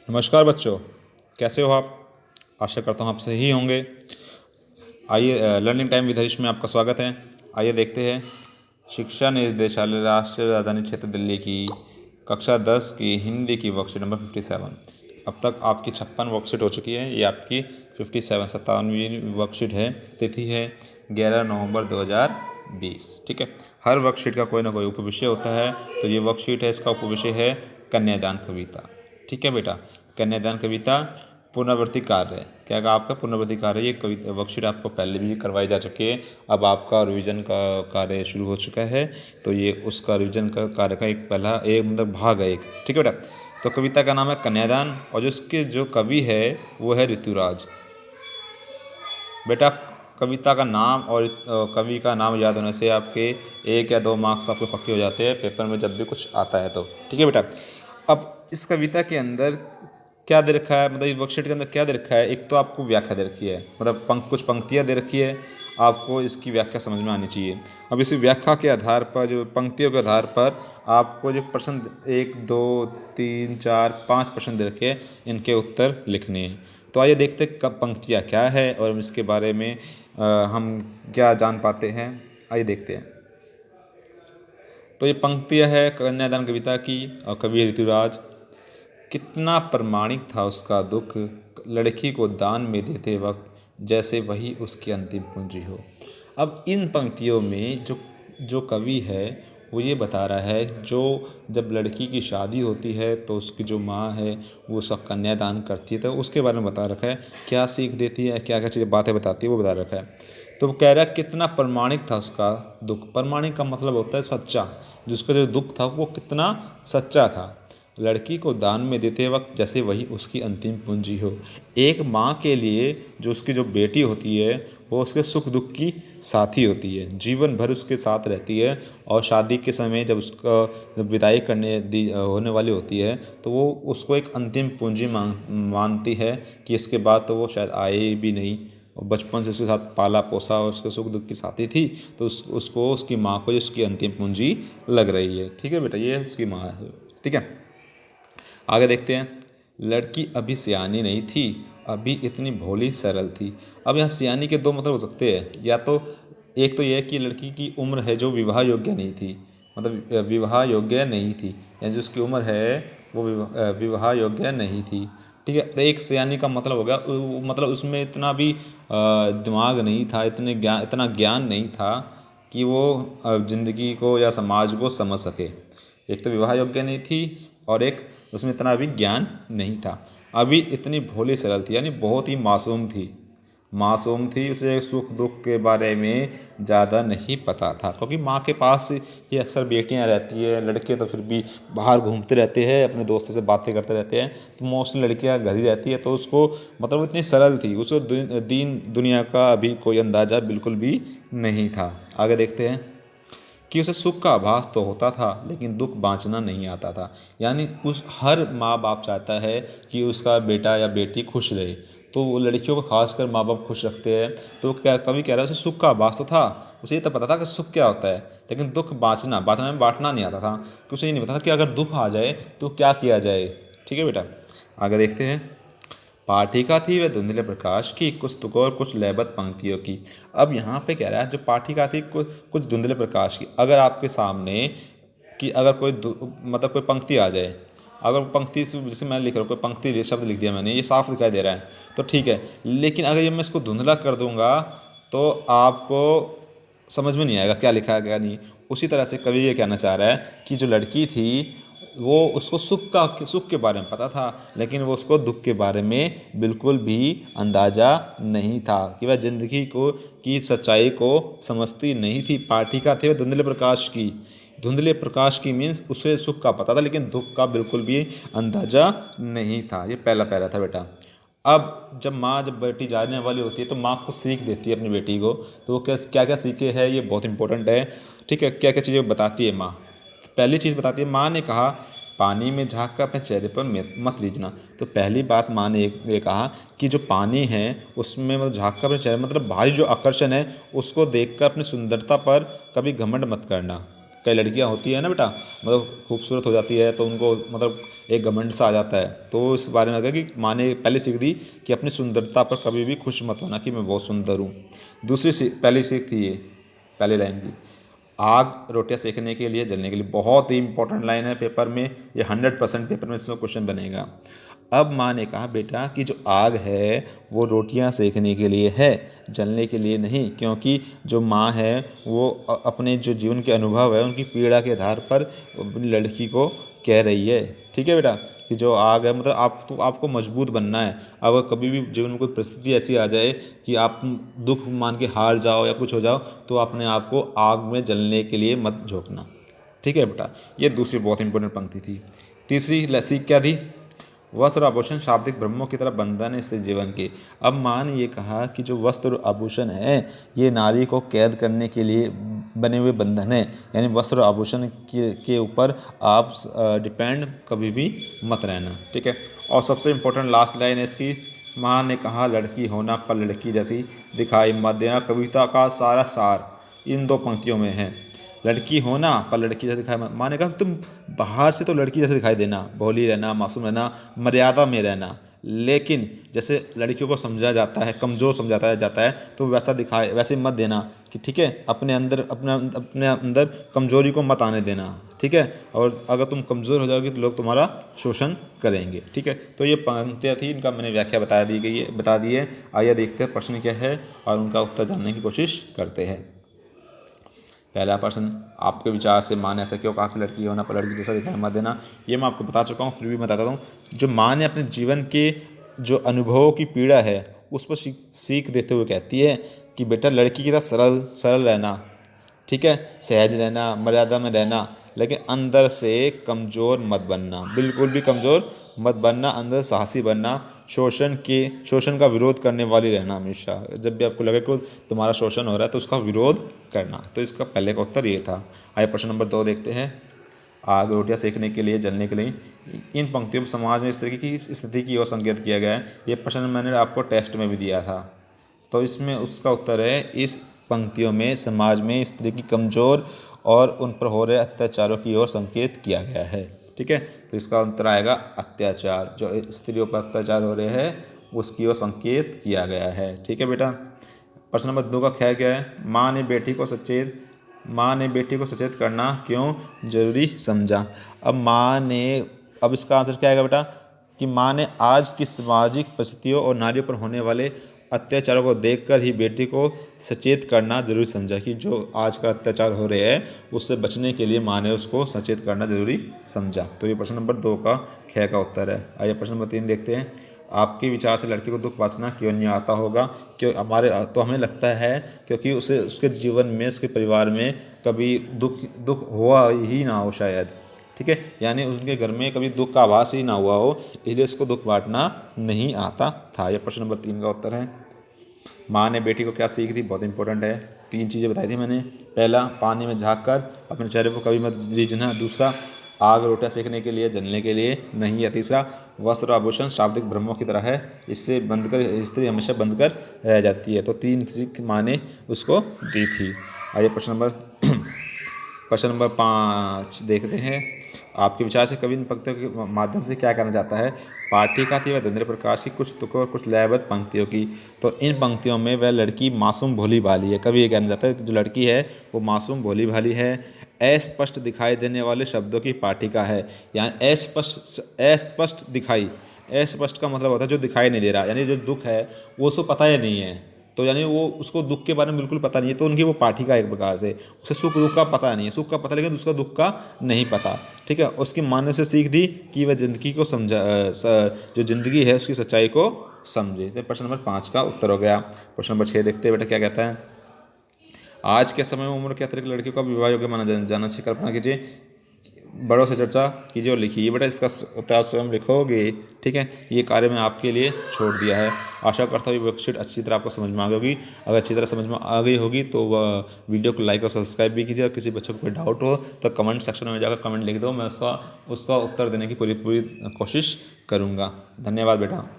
नमस्कार बच्चों, कैसे हो आप? आशा करता हूँ आप सही होंगे। आइए, लर्निंग टाइम विद हरीश में आपका स्वागत है। आइए देखते हैं शिक्षा निदेशालय राष्ट्रीय राजधानी क्षेत्र दिल्ली की कक्षा 10 की हिंदी की वर्कशीट नंबर 57। अब तक आपकी 56 वर्कशीट हो चुकी है। ये आपकी 57वीं वर्कशीट है। तिथि है 11 नवंबर 2020। ठीक है, हर वर्कशीट का कोई ना कोई उपविषय होता है, तो ये वर्कशीट है, इसका उपविषय है कन्यादान कविता। ठीक है बेटा, कन्यादान कविता पुनरावृत्ति कार्य। क्या कहा आपका? पुनरावृत्ति कार्य। ये कविता वर्कशीट आपको पहले भी करवाई जा चुकी है। अब आपका रिवीजन का कार्य शुरू हो चुका है, तो ये उसका रिवीजन का कार्य का एक पहला एक मतलब भाग है एक। ठीक है बेटा, तो कविता का नाम है कन्यादान और जिसके जो कवि है वो है ऋतुराज। बेटा, कविता का नाम और कवि का नाम याद होने से आपके 1 या 2 मार्क्स आपके पक्के हो जाते हैं पेपर में जब भी कुछ आता है तो। ठीक है बेटा, अब इस कविता के अंदर क्या दे रखा है, मतलब इस वर्कशीट के अंदर क्या दे रखा है? एक तो आपको व्याख्या दे रखी है, मतलब कुछ पंक्तियाँ दे रखी है, आपको इसकी व्याख्या समझ में आनी चाहिए। अब इस व्याख्या के आधार पर, जो पंक्तियों के आधार पर आपको जो प्रश्न 1 2 3 4 5 प्रश्न दे रखे हैं, इनके उत्तर लिखने हैं। तो आइए देखते हैं कब पंक्तियाँ क्या है और इसके बारे में हम क्या जान पाते हैं। आइए देखते हैं। तो ये पंक्तियाँ है कन्यादान कविता की और कवि ऋतुराज। कितना प्रमाणिक था उसका दुख, लड़की को दान में देते वक्त जैसे वही उसकी अंतिम पूंजी हो। अब इन पंक्तियों में जो कवि है वो ये बता रहा है, जो जब लड़की की शादी होती है तो उसकी जो माँ है वो उसका कन्यादान करती है, तो उसके बारे में बता रखा है। क्या सीख देती है, क्या क्या चीज़ें बातें बताती है वो बता रखा है। तो वो कह रहा है कितना प्रमाणिक था उसका दुख। प्रमाणिक का मतलब होता है सच्चा। जिसका जो दुख था वो कितना सच्चा था। लड़की को दान में देते वक्त जैसे वही उसकी अंतिम पूंजी हो। एक माँ के लिए जो उसकी जो बेटी होती है वो उसके सुख दुख की साथी होती है, जीवन भर उसके साथ रहती है। और शादी के समय जब विदाई करने दी होने वाली होती है तो वो उसको एक अंतिम पूंजी मानती है कि इसके बाद तो वो शायद आए भी नहीं। और बचपन से उसके साथ पाला पोसा और उसके सुख दुख की साथी थी, तो उसको उसकी माँ को उसकी अंतिम पूंजी लग रही है। ठीक है बेटा, ये उसकी माँ है। ठीक है, आगे देखते हैं। लड़की अभी सियानी नहीं थी, अभी इतनी भोली सरल थी। अब यहाँ सियानी के दो मतलब हो सकते हैं। या तो एक तो यह है कि लड़की की उम्र है जो विवाह योग्य नहीं थी, मतलब विवाह योग्य नहीं थी, यानी जो उसकी उम्र है वो विवाह योग्य नहीं थी। ठीक है, एक सियानी का मतलब हो गया मतलब उसमें इतना भी दिमाग नहीं था, इतना ज्ञान नहीं था कि वो ज़िंदगी को या समाज को समझ सके। एक तो विवाह योग्य नहीं थी और एक उसमें इतना भी ज्ञान नहीं था। अभी इतनी भोली सरल थी, यानी बहुत ही मासूम थी। मासूम थी, उसे सुख दुख के बारे में ज़्यादा नहीं पता था, क्योंकि माँ के पास ही अक्सर बेटियाँ रहती है। लड़के तो फिर भी बाहर घूमते रहते हैं, अपने दोस्तों से बातें करते रहते हैं, तो मोस्टली लड़कियाँ घर ही रहती है। तो उसको मतलब वो इतनी सरल थी, उसको दीन दुनिया का अभी कोई अंदाज़ा बिल्कुल भी नहीं था। आगे देखते हैं कि उसे सुख का आभास तो होता था लेकिन दुख बाँचना नहीं आता था। यानी उस हर माँ बाप चाहता है कि उसका बेटा या बेटी खुश रहे, तो वो लड़कियों को खासकर माँ बाप खुश रखते हैं। तो क्या कवि कह रहा है, उसे सुख का आभास तो था, उसे ये तो पता था कि सुख क्या होता है, लेकिन दुख बाँचना बाँटना में बांटना नहीं आता था, कि उसे ये नहीं पता था कि अगर दुख आ जाए तो क्या किया जाए। ठीक है बेटा, आगे देखते हैं। पाठिका थी वह धुंधले प्रकाश की, कुछ तुक और कुछ लयबद्ध पंक्तियों की। अब यहाँ पे कह रहा है जो पाठिका थी कुछ धुंधले प्रकाश की। अगर आपके सामने कि अगर मतलब कोई पंक्ति आ जाए, अगर पंक्ति जैसे मैं लिख रहा हूँ, कोई पंक्ति शब्द लिख दिया मैंने, ये साफ दिखाई दे रहा है तो ठीक है। लेकिन अगर ये मैं इसको धुंधला कर दूंगा तो आपको समझ में नहीं आएगा क्या लिखा है क्या नहीं। उसी तरह से कवि ये कहना चाह रहा है कि जो लड़की थी वो उसको सुख के बारे में पता था, लेकिन वो उसको दुख के बारे में बिल्कुल भी अंदाज़ा नहीं था, कि वह ज़िंदगी को की सच्चाई को समझती नहीं थी। पाठिका थे वह धुंधले प्रकाश की। धुंधले प्रकाश की मीन्स उसे सुख का पता था लेकिन दुख का बिल्कुल भी अंदाज़ा नहीं था। ये पहला पैरा था बेटा। अब जब बेटी जाने वाली होती है तो माँ को सीख देती है अपनी बेटी को, तो वो क्या क्या सीखे है ये बहुत इंपॉर्टेंट है। ठीक है, क्या क्या चीज़ें बताती है माँ। पहली चीज़ बताती है, माँ ने कहा पानी में झाँक कर अपने चेहरे पर मत रीझना। तो पहली बात माँ ने ये कहा कि जो पानी है उसमें मतलब झाँक कर अपने चेहरे मतलब बाहरी जो आकर्षण है उसको देखकर अपनी सुंदरता पर कभी घमंड मत करना। कई लड़कियां होती है ना बेटा, मतलब खूबसूरत हो जाती है तो उनको मतलब एक घमंड सा आ जाता है। तो इस बारे में अगर कि माँ ने पहले सीख दी कि अपनी सुंदरता पर कभी भी खुश मत होना कि मैं बहुत सुंदर हूँ। पहली सीख थी ये, पहली लाइन की, आग रोटियां सेकने के लिए, जलने के लिए। बहुत ही इंपॉर्टेंट लाइन है पेपर में, ये 100% पेपर में इसमें क्वेश्चन बनेगा। अब माँ ने कहा बेटा कि जो आग है वो रोटियां सेकने के लिए है, जलने के लिए नहीं, क्योंकि जो माँ है वो अपने जो जीवन के अनुभव है उनकी पीड़ा के आधार पर अपनी लड़की को कह रही है। ठीक है बेटा, कि जो आग है मतलब आपको मजबूत बनना है। अगर कभी भी जीवन में कोई परिस्थिति ऐसी आ जाए कि आप दुख मान के हार जाओ या कुछ हो जाओ, तो अपने आप को आग में जलने के लिए मत झोंकना। ठीक है बेटा, ये दूसरी बहुत इंपॉर्टेंट पंक्ति थी। तीसरी सीख क्या थी? वस्त्र और आभूषण शाब्दिक ब्रह्मों की तरह बंधन है स्त्री जीवन के। अब माँ ने ये कहा कि जो वस्त्र और आभूषण है ये नारी को कैद करने के लिए बने हुए बंधन है, यानी वस्त्र और आभूषण के ऊपर आप डिपेंड कभी भी मत रहना। ठीक है, और सबसे इम्पोर्टेंट लास्ट लाइन है इसकी, माँ ने कहा लड़की होना पर लड़की जैसी दिखाई मत देना। कविता का सारा सार इन दो पंक्तियों में है, लड़की होना पर लड़की जैसे दिखाई। माँ ने कहा तुम बाहर से तो लड़की जैसे दिखाई देना, भोली रहना, मासूम रहना, मर्यादा में रहना, लेकिन जैसे लड़कियों को समझा जाता है, कमज़ोर समझा जाता है, तो वैसा दिखाए, वैसे मत देना कि ठीक है, अपने अंदर कमज़ोरी को मत आने देना। ठीक है, और अगर तुम कमज़ोर हो जाओगे तो लोग तुम्हारा शोषण करेंगे। ठीक है, तो ये पंक्तियाँ थी, इनका मैंने व्याख्या बता दी है। आइए देखते हैं प्रश्न क्या है और उनका उत्तर जानने की कोशिश करते हैं। पहला प्रश्न, आपके विचार से माँ ने ऐसा क्यों कहा कि लड़की होना पर लड़की जैसा दिखाई मत देना? ये मैं आपको बता चुका हूँ, फिर भी मैं बताता हूँ। जो माँ ने अपने जीवन के जो अनुभवों की पीड़ा है उस पर सीख देते हुए कहती है कि बेटा लड़की की तरह सरल सरल रहना, ठीक है, सहज रहना, मर्यादा में रहना, लेकिन अंदर से कमज़ोर मत बनना, बिल्कुल भी कमज़ोर मत बनना, अंदर साहसी बनना, शोषण का विरोध करने वाली रहना हमेशा। जब भी आपको लगे कि तुम्हारा शोषण हो रहा है तो उसका विरोध करना। तो इसका पहले का उत्तर ये था। आइए प्रश्न नंबर 2 देखते हैं। आग रोटियां सेकने के लिए, जलने के लिए, इन पंक्तियों में समाज में इस तरह की स्थिति की ओर संकेत किया गया है। ये प्रश्न मैंने आपको टेस्ट में भी दिया था। तो इसमें उसका उत्तर है, इस पंक्तियों में समाज में स्त्री की कमज़ोर और उन पर हो रहे अत्याचारों की ओर संकेत किया गया है। ठीक है, तो इसका उत्तर आएगा अत्याचार, जो स्त्रियों पर अत्याचार हो रहे हैं उसकी ओर संकेत किया गया है। ठीक है बेटा। प्रश्न नंबर 2 का ख्याल क्या है? माँ ने बेटी को सचेत करना क्यों जरूरी समझा? अब इसका आंसर क्या आएगा बेटा कि माँ ने आज की सामाजिक परिस्थितियों और नारियों पर होने वाले अत्याचारों को देखकर ही बेटी को सचेत करना जरूरी समझा कि जो आजकल अत्याचार हो रहे हैं उससे बचने के लिए माँ ने उसको सचेत करना जरूरी समझा। तो ये प्रश्न नंबर 2 का ख का उत्तर है। आइए प्रश्न नंबर 3 देखते हैं। आपके विचार से लड़की को दुख बांटना क्यों नहीं आता होगा? क्यों हमें लगता है क्योंकि उसके जीवन में, उसके परिवार में कभी दुख हुआ ही ना हो शायद। ठीक है, यानी उनके घर में कभी दुख का आभास ही ना हुआ हो, इसलिए उसको दुख बांटना नहीं आता था। यह प्रश्न नंबर 3 का उत्तर है। माँ ने बेटी को क्या सीख दी? बहुत इंपॉर्टेंट है। 3 चीज़ें बताई थी मैंने। पहला, पानी में झाँक कर अपने चेहरे को कभी मत रीझना। दूसरा, आग रोटियां सेकने के लिए, जलने के लिए नहीं। या तीसरा, वस्त्र आभूषण शाब्दिक ब्रह्मों की तरह है, इससे बंधकर स्त्री हमेशा बंधकर रह जाती है। तो 3 सीख माँ ने उसको दी थी। आइए प्रश्न नंबर 5 देखते हैं। आपके विचार से कवि इन पंक्तियों के माध्यम से क्या करना चाहता है? पाठिका थी वह धीरेन्द्र प्रकाश की, कुछ तुकों और कुछ लयबद्ध पंक्तियों की। तो इन पंक्तियों में वह लड़की मासूम भोली भाली है। कवि ये कहना चाहता है कि जो लड़की है वो मासूम भोली भाली है, अस्पष्ट दिखाई देने वाले शब्दों की पाठिका है। यानी अस्पष्ट दिखाई, अस्पष्ट का मतलब होता है जो दिखाई नहीं दे रहा, यानी जो दुख है वो उसको पता ही नहीं है। तो यानी वो उसको दुख के बारे में बिल्कुल पता नहीं है, तो उनकी वो पाठिका एक प्रकार से, उसे सुख दुख का पता नहीं है, सुख का पता लेकिन उसका दुख का नहीं पता। ठीक है, उसकी माँ ने से सीख दी कि वह ज़िंदगी को जो ज़िंदगी है उसकी सच्चाई को समझे। तो प्रश्न नंबर 5 का उत्तर हो गया। प्रश्न नंबर 6 देखते हैं बेटा क्या कहता है। आज के समय में उम्र के अतिरिक्त लड़कियों का विवाह योग्य माना जाना चाहिए। कल्पना कीजिए, बड़ों से चर्चा कीजिए और लिखिए। बेटा इसका उत्तर आप स्वयं लिखोगे। ठीक है, ये कार्य मैंने आपके लिए छोड़ दिया है। आशा करता हूँ ये वर्कशीट अच्छी तरह आपको समझ में आ गई होगी। अगर अच्छी तरह समझ में आ गई होगी तो वह वीडियो को लाइक और सब्सक्राइब भी कीजिए। और किसी बच्चों को कोई डाउट हो तो कमेंट सेक्शन में जाकर कमेंट लिख दो, मैं उसका उत्तर देने की पूरी कोशिश करूँगा। धन्यवाद बेटा।